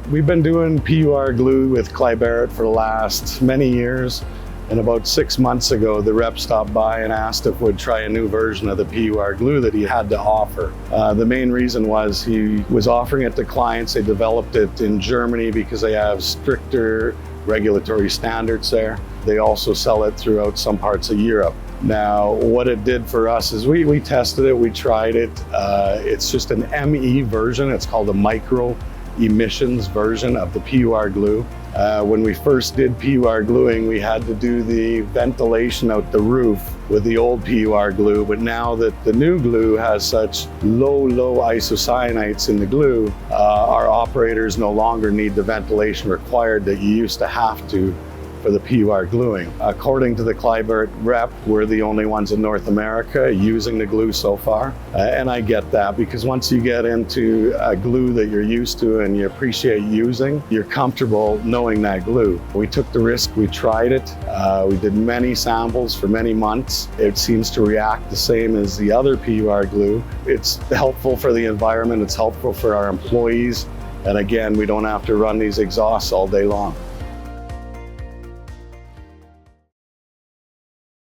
We've been doing PUR glue with Kleiberit for the last many years. And about 6 months ago, the rep stopped by and asked if we'd try a new version of the PUR glue that he had to offer. The main reason was he was offering it to clients. They developed it in Germany because they have stricter regulatory standards there. They also sell it throughout some parts of Europe. Now, what it did for us is we tested it, we tried it. It's just an ME version. It's called a micro emissions version of the PUR glue. When we first did PUR gluing, we had to do the ventilation out the roof with the old PUR glue, but now that the new glue has such low isocyanates in the glue, our operators no longer need the ventilation required that you used to have to for the PUR gluing. According to the Kleiberit rep, we're the only ones in North America using the glue so far. And I get that, because once you get into a glue that you're used to and you appreciate using, you're comfortable knowing that glue. We took the risk, we tried it. We did many samples for many months. It seems to react the same as the other PUR glue. It's helpful for the environment, it's helpful for our employees. And again, we don't have to run these exhausts all day long.